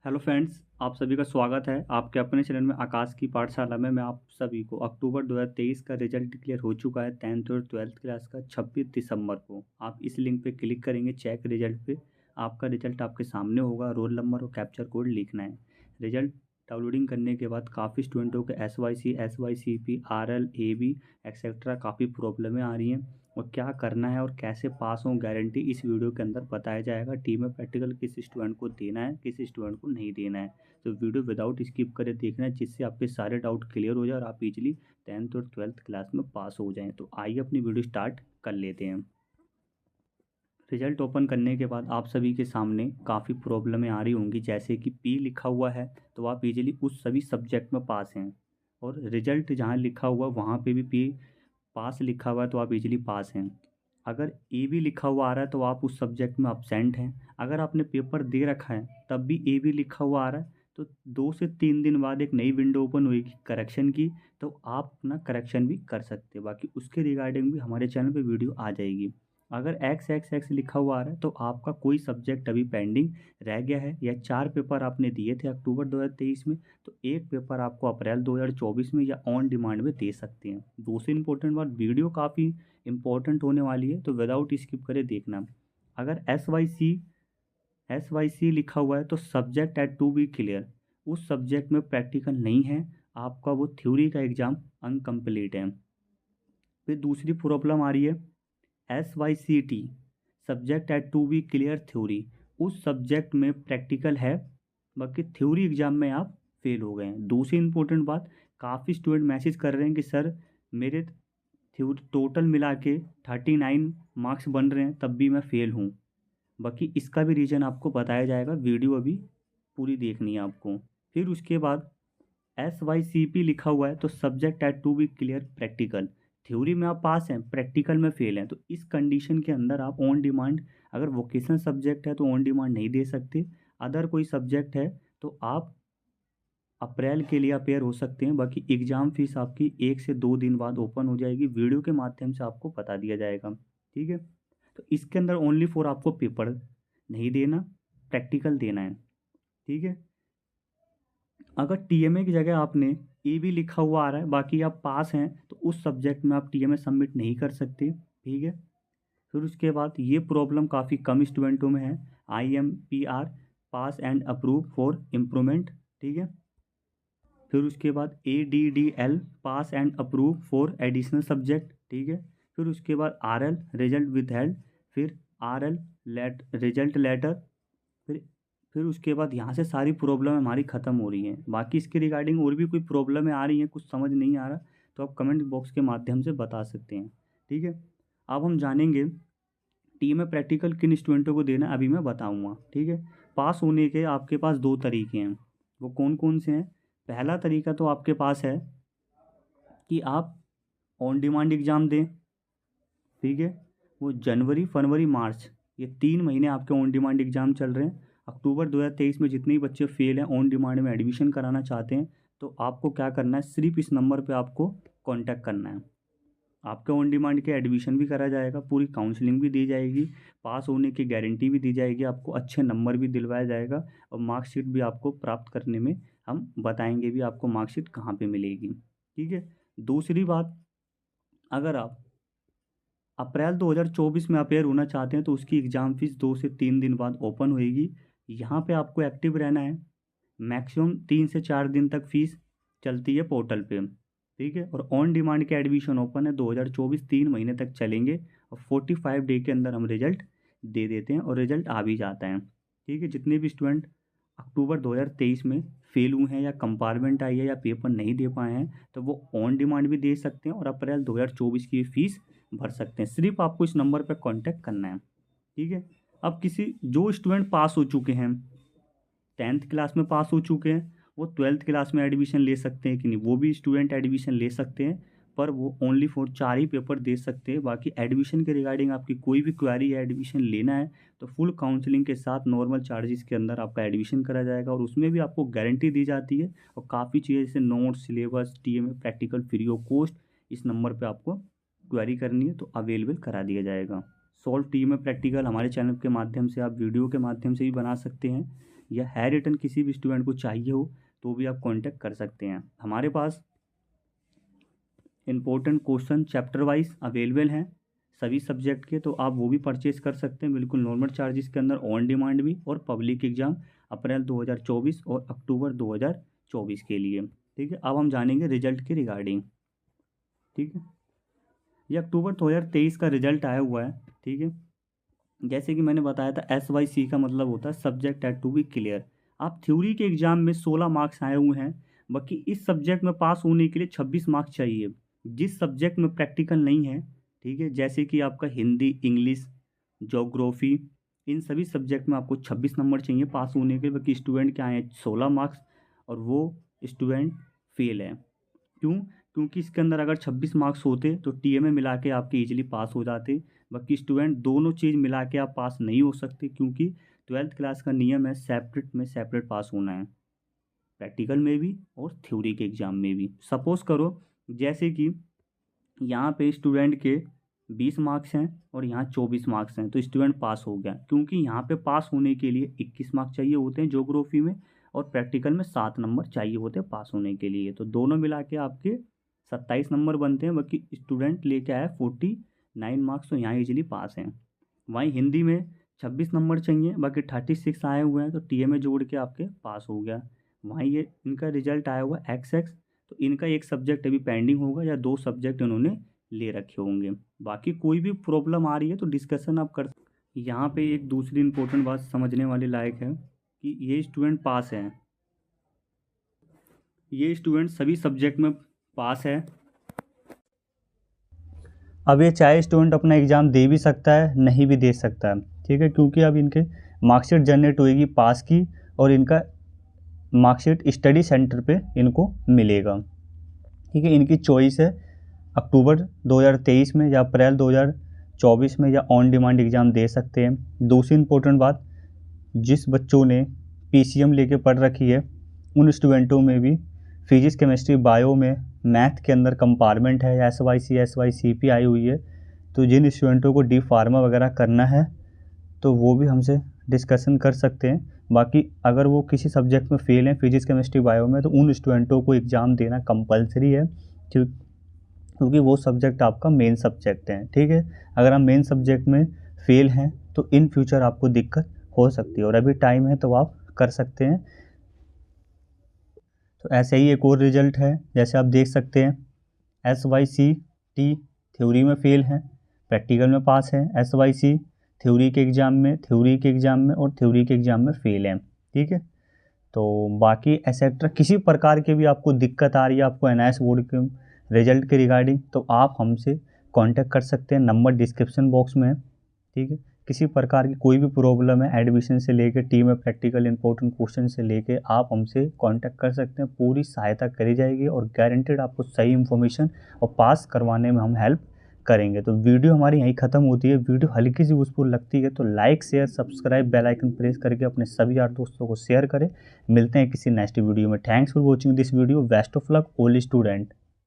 Hello friends, आप सभी का स्वागत है आपके अपने चैनल में आकाश की पाठशाला में। मैं आप सभी को अक्टूबर 2023 का रिजल्ट डिक्लेयर हो चुका है 10th और 12th क्लास का 26 दिसंबर को। आप इस लिंक पे क्लिक करेंगे चेक रिजल्ट पे, आपका रिजल्ट आपके सामने होगा। रोल नंबर और कैप्चर कोड लिखना है। रिजल्ट डाउनलोडिंग करने के बाद काफ़ी स्टूडेंटों के SYC SYCP RL AB etcetera काफ़ी प्रॉब्लमें आ रही हैं और क्या करना है और कैसे पास हों गारंटी इस वीडियो के अंदर बताया जाएगा। टीम में प्रैक्टिकल किस स्टूडेंट को देना है, किस स्टूडेंट को नहीं देना है। तो वीडियो विदाउट स्किप करे देखना है, जिससे आपके सारे डाउट क्लियर हो जाए और आप इजीली 10th और 12th क्लास में पास हो जाएं। तो आइए अपनी वीडियो स्टार्ट कर लेते हैं। रिजल्ट ओपन करने के बाद आप सभी के सामने काफ़ी प्रॉब्लमें आ रही होंगी, जैसे कि P लिखा हुआ है तो आप इजीली उस सभी सब्जेक्ट में पास हैं, और रिजल्ट जहाँ लिखा हुआ वहाँ पे भी P पास लिखा हुआ है तो आप इजीली पास हैं। अगर ए बी लिखा हुआ आ रहा है तो आप उस सब्जेक्ट में अब्सेंट हैं। अगर आपने पेपर दे रखा है तब भी ए बी लिखा हुआ आ रहा है तो 2 से 3 दिन बाद एक नई विंडो ओपन हुई करेक्शन की, तो आप अपना करेक्शन भी कर सकते हैं। बाकी उसके रिगार्डिंग भी हमारे चैनल पे वीडियो आ जाएगी। अगर एक्स एक्स एक्स लिखा हुआ आ रहा है तो आपका कोई सब्जेक्ट अभी पेंडिंग रह गया है, या 4 पेपर आपने दिए थे अक्टूबर 2023 में, तो एक पेपर आपको अप्रैल 2024 में या ऑन डिमांड में दे सकते हैं। दूसरी इंपॉर्टेंट बात, वीडियो काफ़ी इंपॉर्टेंट होने वाली है तो विदाउट स्किप करे देखना। अगर एस वाई सी लिखा हुआ है तो subject at to be clear, उस सब्जेक्ट में प्रैक्टिकल नहीं है, आपका वो थ्योरी का एग्ज़ाम अनकम्प्लीट है। फिर दूसरी प्रॉब्लम आ रही है SYCT, subject at to be clear theory, उस सब्जेक्ट में प्रैक्टिकल है, बाकी थ्योरी एग्ज़ाम में आप फेल हो गए हैं। दूसरी इंपॉर्टेंट बात, काफ़ी स्टूडेंट मैसेज कर रहे हैं कि सर मेरे थ्योरी टोटल मिला के 39 मार्क्स बन रहे हैं तब भी मैं फ़ेल हूँ। बाकी इसका भी रीज़न आपको बताया जाएगा, वीडियो अभी पूरी देखनी है आपको। फिर उसके बाद SYCP लिखा हुआ है तो subject at to be clear practical, theory में आप पास हैं, प्रैक्टिकल में फेल हैं, तो इस कंडीशन के अंदर आप ऑन डिमांड, अगर वोकेशनल सब्जेक्ट है तो ऑन डिमांड नहीं दे सकते। अदर कोई सब्जेक्ट है तो आप अप्रैल के लिए अपेयर हो सकते हैं। बाकी एग्ज़ाम फीस आपकी 1 से 2 दिन बाद ओपन हो जाएगी, वीडियो के माध्यम से आपको बता दिया जाएगा। ठीक है, तो इसके अंदर ओनली फॉर आपको पेपर नहीं देना, प्रैक्टिकल देना है। ठीक है, अगर TMA की जगह आपने ए भी लिखा हुआ आ रहा है, बाकी आप पास हैं, तो उस सब्जेक्ट में आप TMA सबमिट नहीं कर सकते। ठीक है, फिर उसके बाद ये प्रॉब्लम काफ़ी कम स्टूडेंटों में है, IMPR pass and approve for improvement. ठीक है, फिर उसके बाद ADDL pass and approve for additional subject. ठीक है, फिर उसके बाद RL रिजल्ट विद हेल्ड, फिर RL रिजल्ट लेटर। फिर फिर उसके बाद यहाँ से सारी प्रॉब्लम हमारी ख़त्म हो रही हैं। बाकी इसके रिगार्डिंग और भी कोई प्रॉब्लम आ रही हैं, कुछ समझ नहीं आ रहा, तो आप कमेंट बॉक्स के माध्यम से बता सकते हैं। ठीक है, अब हम जानेंगे टीम में प्रैक्टिकल किन स्टूडेंटों को देना है, अभी मैं बताऊंगा। ठीक है, पास होने के आपके पास 2 तरीके हैं, वो कौन कौन से हैं। पहला तरीका तो आपके पास है कि आप ऑन डिमांड एग्ज़ाम दें। ठीक है, वो जनवरी फरवरी मार्च, ये 3 महीने आपके ऑन डिमांड एग्ज़ाम चल रहे हैं। अक्टूबर 2023 में जितने भी बच्चे फेल हैं, ऑन डिमांड में एडमिशन कराना चाहते हैं, तो आपको क्या करना है, सिर्फ इस नंबर पे आपको कांटेक्ट करना है। आपके ऑन डिमांड के एडमिशन भी करा जाएगा, पूरी काउंसलिंग भी दी जाएगी, पास होने की गारंटी भी दी जाएगी, आपको अच्छे नंबर भी दिलवाया जाएगा, और मार्कशीट भी आपको प्राप्त करने में हम बताएंगे भी आपको मार्कशीट कहाँ पे मिलेगी। ठीक है, दूसरी बात, अगर आप अप्रैल 2024 में अपेयर होना चाहते हैं तो उसकी एग्ज़ाम फीस 2 से 3 दिन बाद ओपन होएगी। यहाँ पे आपको एक्टिव रहना है, मैक्सिमम 3 से 4 दिन तक फीस चलती है पोर्टल पे। ठीक है, और ऑन डिमांड के एडमिशन ओपन है 2024, 3 महीने तक चलेंगे, और 45 डे के अंदर हम रिजल्ट दे देते हैं और रिजल्ट आ भी जाता है। ठीक है, जितने भी स्टूडेंट अक्टूबर 2023 में फेल हुए हैं, या कंपार्टमेंट आई है, या पेपर नहीं दे पाए हैं, तो वो ऑन डिमांड भी दे सकते हैं और अप्रैल 2024 की फीस भर सकते हैं। सिर्फ आपको इस नंबर पर कांटेक्ट करना है। ठीक है, अब किसी जो स्टूडेंट पास हो चुके हैं, 10th क्लास में पास हो चुके हैं, वो 12th क्लास में एडमिशन ले सकते हैं कि नहीं, वो भी स्टूडेंट एडमिशन ले सकते हैं, पर वो ओनली फॉर 4 ही पेपर दे सकते हैं। बाकी एडमिशन के रिगार्डिंग आपकी कोई भी क्वेरी है, एडमिशन लेना है, तो फुल काउंसलिंग के साथ नॉर्मल चार्जेस के अंदर आपका एडमिशन करा जाएगा, और उसमें भी आपको गारंटी दी जाती है, और काफ़ी चीज़ें जैसे notes, syllabus, TMA practical free of cost, इस नंबर पर आपको क्वेरी करनी है तो अवेलेबल करा दिया जाएगा। सॉल्व TMA प्रैक्टिकल हमारे चैनल के माध्यम से आप वीडियो के माध्यम से भी बना सकते हैं, या है रिटन किसी भी स्टूडेंट को चाहिए हो तो भी आप कांटेक्ट कर सकते हैं। हमारे पास important question chapter wise available हैं सभी सब्जेक्ट के, तो आप वो भी परचेज कर सकते हैं बिल्कुल नॉर्मल चार्जेस के अंदर, ऑन डिमांड भी, और पब्लिक एग्जाम अप्रैल 2024 और अक्टूबर 2024 के लिए। ठीक है, अब हम जानेंगे रिजल्ट के रिगार्डिंग। ठीक है, ये अक्टूबर 2023 का रिजल्ट आया हुआ है। ठीक है, जैसे कि मैंने बताया था SYC का मतलब होता है subject had to be clear. आप थ्योरी के एग्जाम में 16 मार्क्स आए हुए हैं, बाकी इस सब्जेक्ट में पास होने के लिए 26 मार्क्स चाहिए। जिस सब्जेक्ट में प्रैक्टिकल नहीं है, ठीक है, जैसे कि आपका हिंदी, इंग्लिश, ज्योग्राफी, इन सभी सब्जेक्ट में आपको 26 नंबर चाहिए पास होने के लिए, बाकी स्टूडेंट के आए हैं 16 मार्क्स और वो स्टूडेंट फेल है। क्यों? क्योंकि इसके अंदर अगर 26 मार्क्स होते तो TMA मिला के आपके इजीली पास हो जाते, बाकी स्टूडेंट दोनों चीज़ मिला के आप पास नहीं हो सकते, क्योंकि 12th क्लास का नियम है सेपरेट में सेपरेट पास होना है, प्रैक्टिकल में भी और थ्योरी के एग्ज़ाम में भी। सपोज करो जैसे कि यहाँ पे स्टूडेंट के 20 मार्क्स हैं और यहाँ 24 मार्क्स हैं, तो स्टूडेंट पास हो गया, क्योंकि यहाँ पे पास होने के लिए 21 मार्क्स चाहिए होते हैं ज्योग्राफी में, और प्रैक्टिकल में 7 नंबर चाहिए होते हैं पास होने के लिए, तो दोनों मिला के आपके 27 नंबर बनते हैं, बाकी स्टूडेंट लेके आया 49 मार्क्स, तो यहाँ इजीली पास हैं। वहीं हिंदी में 26 नंबर चाहिए, बाकी 36 आए हुए हैं, तो TMA जोड़ के आपके पास हो गया। वहीं ये इनका रिजल्ट आया हुआ XX, तो इनका एक सब्जेक्ट अभी पेंडिंग होगा या 2 सब्जेक्ट इन्होंने ले रखे होंगे। बाकी कोई भी प्रॉब्लम आ रही है तो डिस्कशन आप कर। यहाँ पे एक दूसरी इंपॉर्टेंट बात समझने वाली लायक है कि ये स्टूडेंट पास हैं, ये स्टूडेंट सभी सब्जेक्ट में पास है। अब ये चाहे स्टूडेंट अपना एग्ज़ाम दे भी सकता है, नहीं भी दे सकता है। ठीक है, क्योंकि अब इनके मार्कशीट जनरेट होएगी पास की, और इनका मार्कशीट स्टडी सेंटर पे इनको मिलेगा। ठीक है, इनकी चॉइस है अक्टूबर 2023 में या अप्रैल 2024 में, या ऑन डिमांड एग्ज़ाम दे सकते हैं। दूसरी इंपॉर्टेंट बात, जिस बच्चों ने PCM लेके पढ़ रखी है उन स्टूडेंटों में भी फिजिक्स, केमिस्ट्री, बायो में मैथ के अंदर कंपार्टमेंट है या SYC SYCP आई हुई है, तो जिन स्टूडेंटों को D फार्मा वगैरह करना है तो वो भी हमसे डिस्कशन कर सकते हैं। बाकी अगर वो किसी सब्जेक्ट में फेल हैं फिजिक्स, केमिस्ट्री, बायो में, तो उन स्टूडेंटों को एग्ज़ाम देना कंपलसरी है, क्योंकि वो सब्जेक्ट आपका मेन सब्जेक्ट है। ठीक है, अगर हम मेन सब्जेक्ट में फेल हैं तो इन फ्यूचर आपको दिक्कत हो सकती है, और अभी टाइम है तो आप कर सकते हैं। तो ऐसे ही एक और रिजल्ट है, जैसे आप देख सकते हैं SYCT थ्योरी में फेल हैं, प्रैक्टिकल में पास हैं। SYC थ्योरी के एग्ज़ाम में और थ्योरी के एग्ज़ाम में फेल हैं। ठीक है, तो बाकी एसेट्रा किसी प्रकार की भी आपको दिक्कत आ रही है आपको NIS बोर्ड के रिजल्ट के रिगार्डिंग, तो आप हमसे कांटेक्ट कर सकते हैं, नंबर डिस्क्रिप्शन बॉक्स में है। ठीक है, किसी प्रकार की कोई भी प्रॉब्लम है एडमिशन से लेकर टीम में प्रैक्टिकल इंपॉर्टेंट क्वेश्चन से लेकर आप हमसे कांटेक्ट कर सकते हैं, पूरी सहायता करी जाएगी और गारंटेड आपको सही इन्फॉर्मेशन और पास करवाने में हम हेल्प करेंगे। तो वीडियो हमारी यहीं ख़त्म होती है। वीडियो हल्की सी यूज़फुल लगती है तो like, share, subscribe, bell icon press करके अपने सभी यार दोस्तों को शेयर करें। मिलते हैं किसी नेक्स्ट वीडियो में। Thanks for watching this video. Best of luck all student.